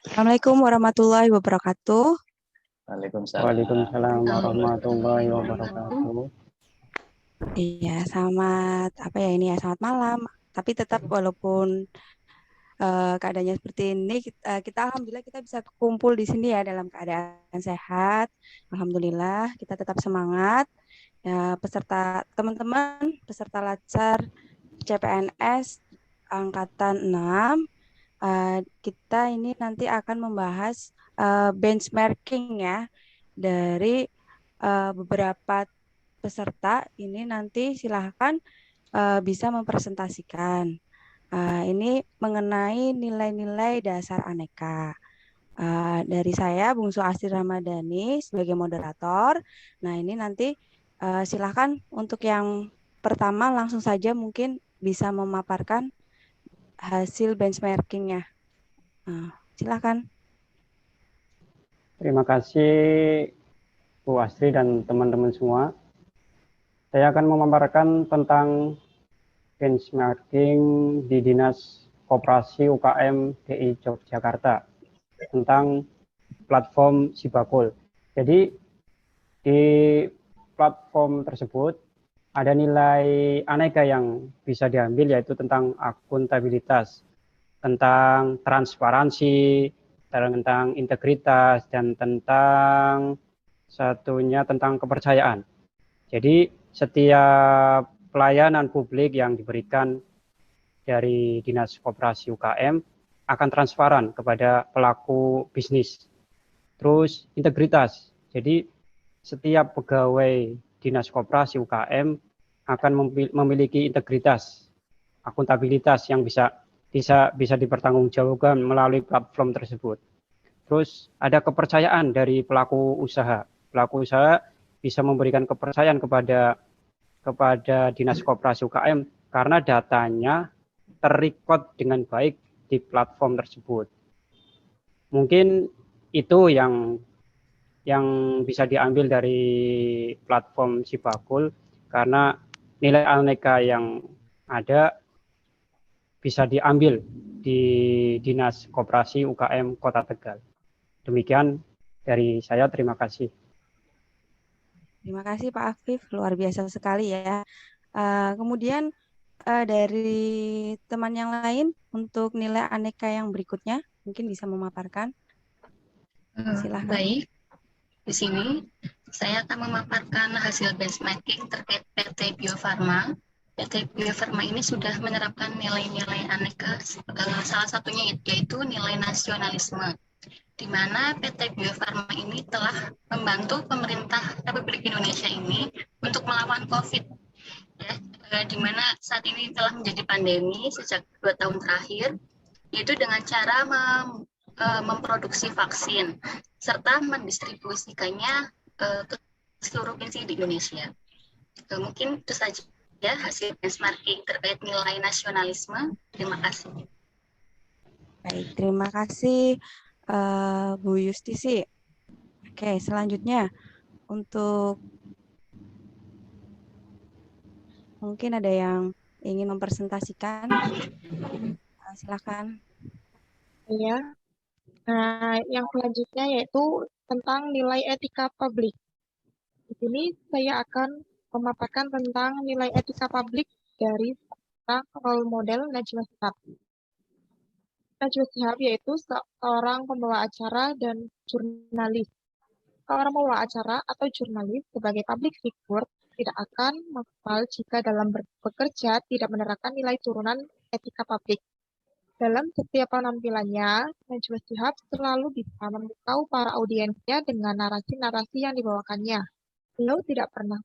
Assalamualaikum warahmatullahi wabarakatuh. Waalaikumsalam warahmatullahi wabarakatuh. Iya, selamat apa ya ini ya, selamat malam. Tapi tetap walaupun keadaannya seperti ini, kita alhamdulillah kita bisa kumpul di sini ya dalam keadaan sehat. Alhamdulillah, kita tetap semangat. Ya, peserta teman-teman, peserta Latsar CPNS angkatan 6, kita ini nanti akan membahas benchmarking ya dari beberapa peserta ini nanti silahkan bisa mempresentasikan. Ini mengenai nilai-nilai dasar aneka. Dari saya, Bungsu Asri Ramadhani sebagai moderator. Nah, ini nanti silahkan untuk yang pertama langsung saja mungkin bisa memaparkan hasil benchmarkingnya. Silahkan. Terima kasih Bu Astri dan teman-teman semua. Saya akan memaparkan tentang benchmarking di Dinas Koperasi UKM DI Yogyakarta tentang platform Sibakul. Jadi di platform tersebut ada nilai aneka yang bisa diambil, yaitu tentang akuntabilitas, tentang transparansi, tentang integritas, dan tentang satunya tentang kepercayaan. Jadi setiap pelayanan publik yang diberikan dari Dinas Koperasi UKM akan transparan kepada pelaku bisnis. Terus integritas. Jadi setiap pegawai Dinas Koperasi UKM akan memiliki integritas, akuntabilitas yang bisa dipertanggungjawabkan melalui platform tersebut. Terus ada kepercayaan dari pelaku usaha. Pelaku usaha bisa memberikan kepercayaan kepada Dinas Koperasi UKM karena datanya terrecord dengan baik di platform tersebut. Mungkin itu yang bisa diambil dari platform Sibakul, karena nilai aneka yang ada bisa diambil di Dinas Koperasi UKM Kota Tegal. Demikian dari saya, terima kasih. Terima kasih Pak Afif, luar biasa sekali ya. Kemudian dari teman yang lain untuk nilai aneka yang berikutnya mungkin bisa memaparkan. Silahkan. Baik, di sini saya akan memaparkan hasil benchmarking terkait PT Bio Farma. PT Bio Farma ini sudah menerapkan nilai-nilai aneka, salah satunya yaitu nilai nasionalisme, di mana PT Bio Farma ini telah membantu pemerintah Republik Indonesia ini untuk melawan COVID, ya, di mana saat ini telah menjadi pandemi sejak 2 tahun terakhir, yaitu dengan cara memproduksi vaksin serta mendistribusikannya ke seluruh provinsi di Indonesia. Mungkin itu saja ya hasil benchmarking terkait nilai nasionalisme. Terima kasih. Baik, terima kasih Bu Yustisi. Oke, selanjutnya untuk mungkin ada yang ingin mempresentasikan. Silakan. Ya, nah yang selanjutnya yaitu tentang nilai etika publik. Di sini saya akan memaparkan tentang nilai etika publik dari role model Najwa Shihab. Najwa Shihab yaitu seorang pembawa acara dan jurnalis. Seorang pembawa acara atau jurnalis sebagai public figure tidak akan mengakal jika dalam bekerja tidak menerapkan nilai turunan etika publik. Dalam setiap penampilannya, Najwa Shihab selalu bisa memukau para audiensnya dengan narasi-narasi yang dibawakannya. Beliau tidak pernah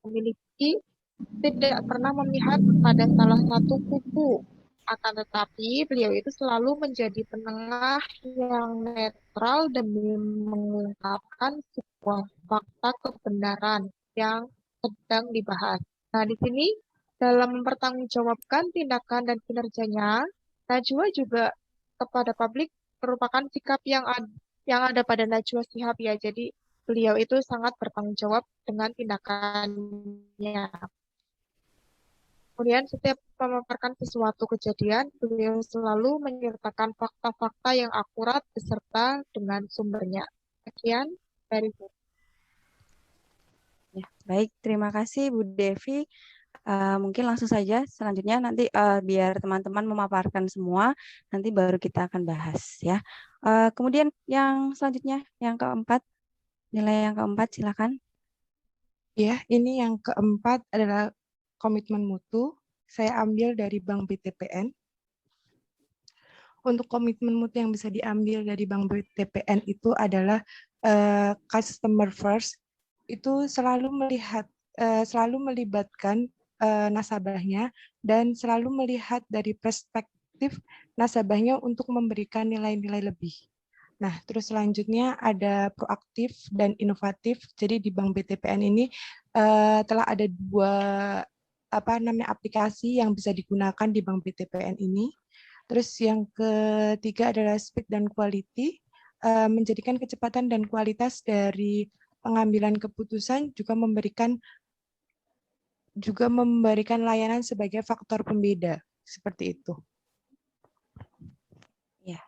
memihak pada salah satu kubu. Akan tetapi, beliau itu selalu menjadi penengah yang netral demi mengungkapkan sebuah fakta kebenaran yang sedang dibahas. Nah, di sini dalam mempertanggungjawabkan tindakan dan kinerjanya, Najwa juga kepada publik merupakan sikap yang ada pada Najwa Shihab ya. Jadi beliau itu sangat bertanggung jawab dengan tindakannya. Kemudian setiap memaparkan sesuatu kejadian, beliau selalu menyertakan fakta-fakta yang akurat beserta dengan sumbernya. Sekian dari saya. Ya, baik, terima kasih Bu Devi. Mungkin langsung saja selanjutnya nanti biar teman-teman memaparkan semua, nanti baru kita akan bahas ya. Kemudian yang selanjutnya, yang keempat, nilai yang keempat, silakan. Ya, ini yang keempat adalah komitmen mutu. Saya ambil dari Bank BTPN. Untuk komitmen mutu yang bisa diambil dari Bank BTPN itu adalah customer first. Itu selalu selalu melibatkan nasabahnya dan selalu melihat dari perspektif nasabahnya untuk memberikan nilai-nilai lebih. Nah, terus selanjutnya ada proaktif dan inovatif. Jadi di Bank BTPN ini telah ada dua aplikasi yang bisa digunakan di Bank BTPN ini. Terus yang ketiga adalah speed dan quality, menjadikan kecepatan dan kualitas dari pengambilan keputusan juga memberikan layanan sebagai faktor pembeda, seperti itu. Ya,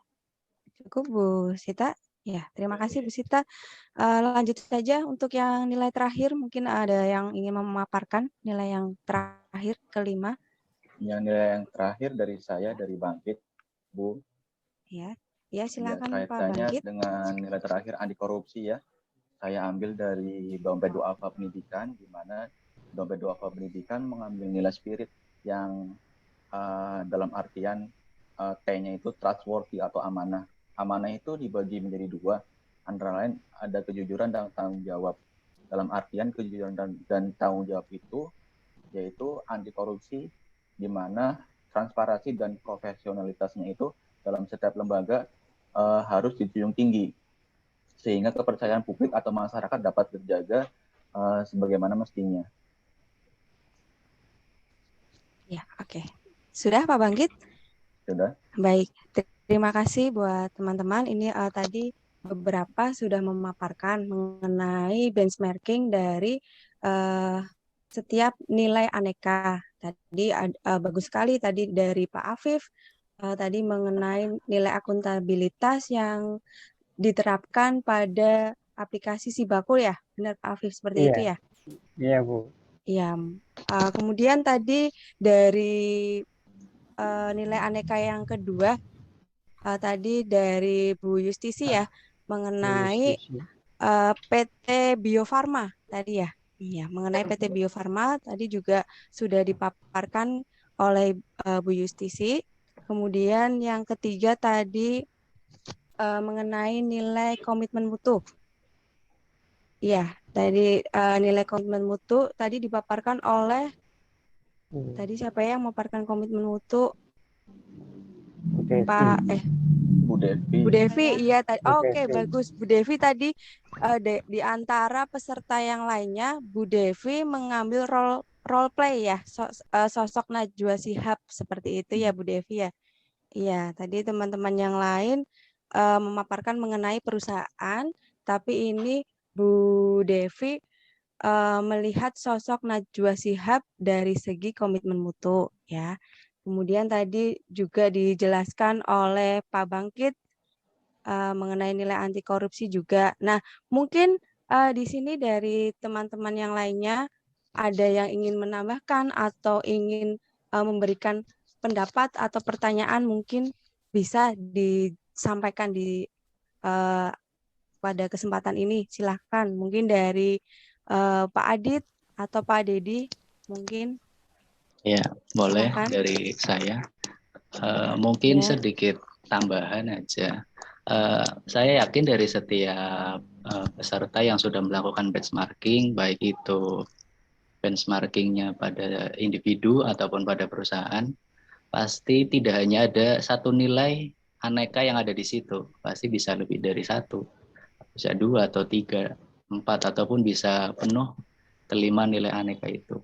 cukup Bu Sita. Ya, terima kasih Bu Sita. Lanjut saja untuk yang nilai terakhir. Mungkin ada yang ingin memaparkan nilai yang terakhir, kelima. Yang nilai yang terakhir dari saya, dari Bangkit, Bu. Ya, ya silakan Ya, Pak kaitannya Bangkit. dengan nilai terakhir anti korupsi ya. Saya ambil dari dompet duafa pendidikan, di mana dompet duafa pendidikan mengambil nilai spirit yang dalam artian T-nya itu trustworthy atau amanah. Amanah itu dibagi menjadi dua, antara lain ada kejujuran dan tanggung jawab. Dalam artian kejujuran dan tanggung jawab itu yaitu anti korupsi, di mana transparansi dan profesionalitasnya itu dalam setiap lembaga harus dijunjung tinggi, sehingga kepercayaan publik atau masyarakat dapat terjaga sebagaimana mestinya. Ya, oke. Sudah Pak Bangkit? Sudah. Baik, terima kasih buat teman-teman. Ini tadi beberapa sudah memaparkan mengenai benchmarking dari setiap nilai aneka. Tadi bagus sekali tadi dari Pak Afif, tadi mengenai nilai akuntabilitas yang diterapkan pada aplikasi Sibakul ya, benar Pak Afif seperti itu ya? Iya Bu. Iya. Kemudian tadi dari nilai aneka yang kedua tadi dari Bu Justisi ya mengenai PT Bio Farma tadi ya. Iya, mengenai PT Bio Farma tadi juga sudah dipaparkan oleh Bu Justisi. Kemudian yang ketiga tadi mengenai nilai komitmen mutu. Iya, tadi nilai komitmen mutu tadi dipaparkan oleh tadi siapa yang memaparkan komitmen mutu? Pak Bu Devi. Bu Devi, iya tadi. Bu Oke, Devi. bagus. Bu Devi tadi di antara peserta yang lainnya, Bu Devi mengambil role play ya, sosok Najwa Shihab seperti itu ya Bu Devi ya. Iya, tadi teman-teman yang lain memaparkan mengenai perusahaan, tapi ini Bu Devi melihat sosok Najwa Shihab dari segi komitmen mutu ya. Kemudian tadi juga dijelaskan oleh Pak Bangkit mengenai nilai anti korupsi juga. Nah, mungkin di sini dari teman-teman yang lainnya ada yang ingin menambahkan atau ingin memberikan pendapat atau pertanyaan mungkin bisa disampaikan pada kesempatan ini. Silahkan, mungkin dari Pak Adit atau Pak Dedi, mungkin. Ya, boleh Silakan. dari saya. Mungkin Ya. sedikit tambahan aja. Saya yakin dari setiap peserta yang sudah melakukan benchmarking, baik itu benchmarkingnya pada individu ataupun pada perusahaan, pasti tidak hanya ada satu nilai aneka yang ada di situ. Pasti bisa lebih dari satu, bisa dua atau tiga, empat, ataupun bisa penuh kelima nilai aneka itu.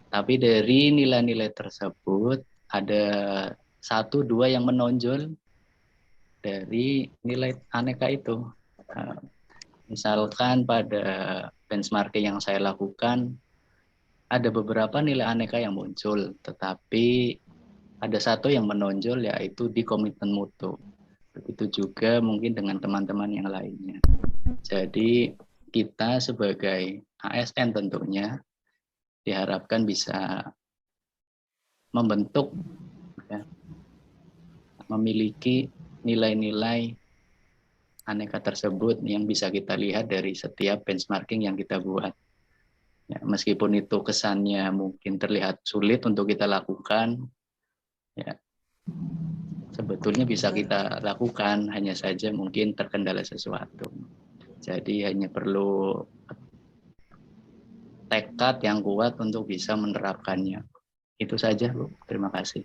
Tapi dari nilai-nilai tersebut ada satu dua yang menonjol dari nilai aneka itu. Misalkan pada benchmarking yang saya lakukan, ada beberapa nilai aneka yang muncul, tetapi ada satu yang menonjol yaitu di komitmen mutu. Begitu juga mungkin dengan teman-teman yang lainnya. Jadi kita sebagai ASN tentunya diharapkan bisa membentuk, ya, memiliki nilai-nilai aneka tersebut yang bisa kita lihat dari setiap benchmarking yang kita buat. Ya, meskipun itu kesannya mungkin terlihat sulit untuk kita lakukan, ya, sebetulnya bisa kita lakukan, hanya saja mungkin terkendala sesuatu. Jadi hanya perlu tekad yang kuat untuk bisa menerapkannya. Itu saja, Bu. Terima kasih.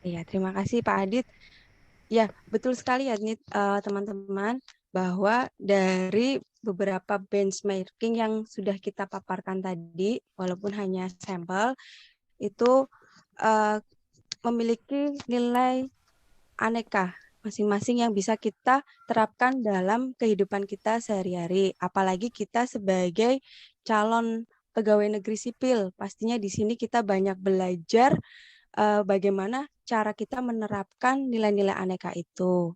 Iya, terima kasih Pak Adit. Ya, betul sekali ya teman-teman, bahwa dari beberapa benchmarking yang sudah kita paparkan tadi, walaupun hanya sampel, itu memiliki nilai aneka masing-masing yang bisa kita terapkan dalam kehidupan kita sehari-hari. Apalagi kita sebagai calon pegawai negeri sipil, pastinya di sini kita banyak belajar bagaimana cara kita menerapkan nilai-nilai aneka itu.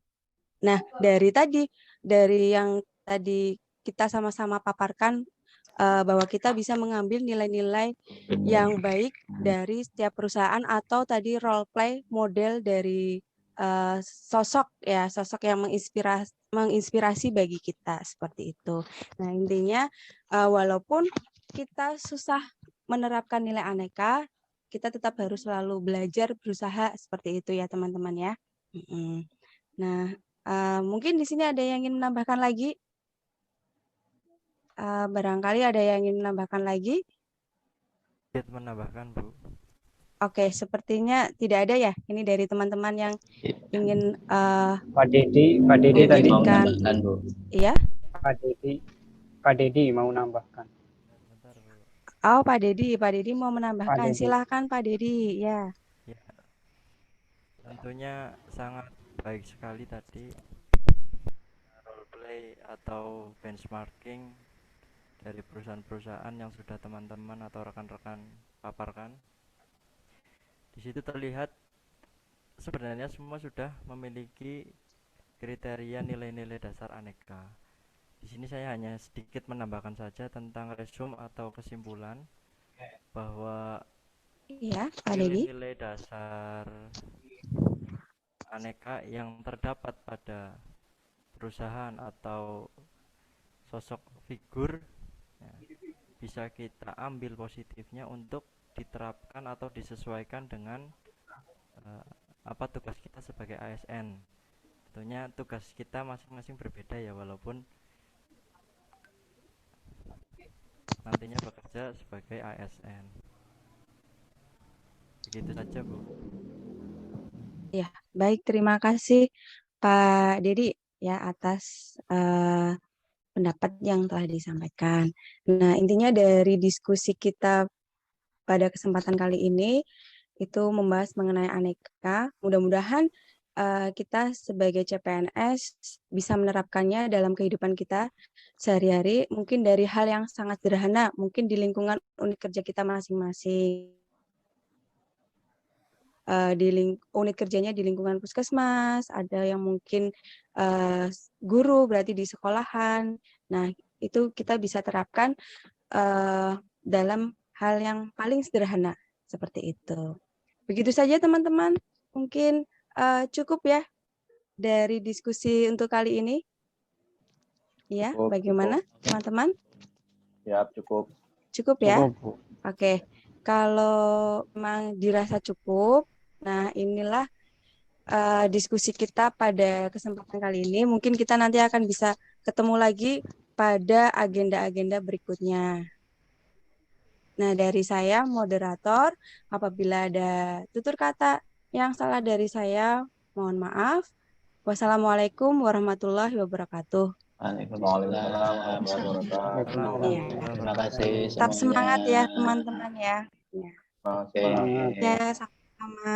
Nah, dari yang tadi kita sama-sama paparkan bahwa kita bisa mengambil nilai-nilai yang baik dari setiap perusahaan atau tadi role play model dari sosok yang menginspirasi bagi kita seperti itu. Nah, intinya walaupun kita susah menerapkan nilai aneka, kita tetap harus selalu belajar, berusaha seperti itu ya teman-teman ya. Nah, mungkin di sini ada yang ingin menambahkan lagi? Barangkali ada yang ingin menambahkan lagi? Menambahkan, Bu. Oke, sepertinya tidak ada ya. Ini dari teman-teman yang ingin Pak Dedi tadi mau menambahkan, Bu. Iya? Pak Dedi mau menambahkan. Oh, Pak Dedi mau menambahkan. Silahkan Pak Dedi, ya. Ya, tentunya sangat baik sekali tadi role play atau benchmarking dari perusahaan-perusahaan yang sudah teman-teman atau rekan-rekan paparkan. Di situ terlihat sebenarnya semua sudah memiliki kriteria nilai-nilai dasar aneka. Di sini saya hanya sedikit menambahkan saja tentang resume atau kesimpulan bahwa nilai-nilai dasar aneka yang terdapat pada perusahaan atau sosok figur ya, bisa kita ambil positifnya untuk diterapkan atau disesuaikan dengan apa tugas kita sebagai ASN. Tentunya tugas kita masing-masing berbeda ya, walaupun nantinya bekerja sebagai ASN. Begitu saja, Bu. Ya, baik, terima kasih Pak Dedi ya atas pendapat yang telah disampaikan. Nah, intinya dari diskusi kita pada kesempatan kali ini itu membahas mengenai aneka. Mudah-mudahan kita sebagai CPNS bisa menerapkannya dalam kehidupan kita sehari-hari, mungkin dari hal yang sangat sederhana, mungkin di lingkungan unit kerja kita masing-masing. Unit kerjanya di lingkungan puskesmas, ada yang mungkin guru berarti di sekolahan. Nah, itu kita bisa terapkan dalam hal yang paling sederhana seperti itu. Begitu saja teman-teman, mungkin cukup ya dari diskusi untuk kali ini. Ya, bagaimana teman-teman? Ya, cukup. Cukup ya? Oke. Kalau memang dirasa cukup, nah inilah diskusi kita pada kesempatan kali ini. Mungkin kita nanti akan bisa ketemu lagi pada agenda-agenda berikutnya. Nah, dari saya, moderator, apabila ada tutur kata yang salah dari saya, mohon maaf. Wassalamualaikum warahmatullahi wabarakatuh. Waalaikumsalam. Terima kasih. Tetap semangat ya teman-teman ya. Oke. Ya, sama-sama.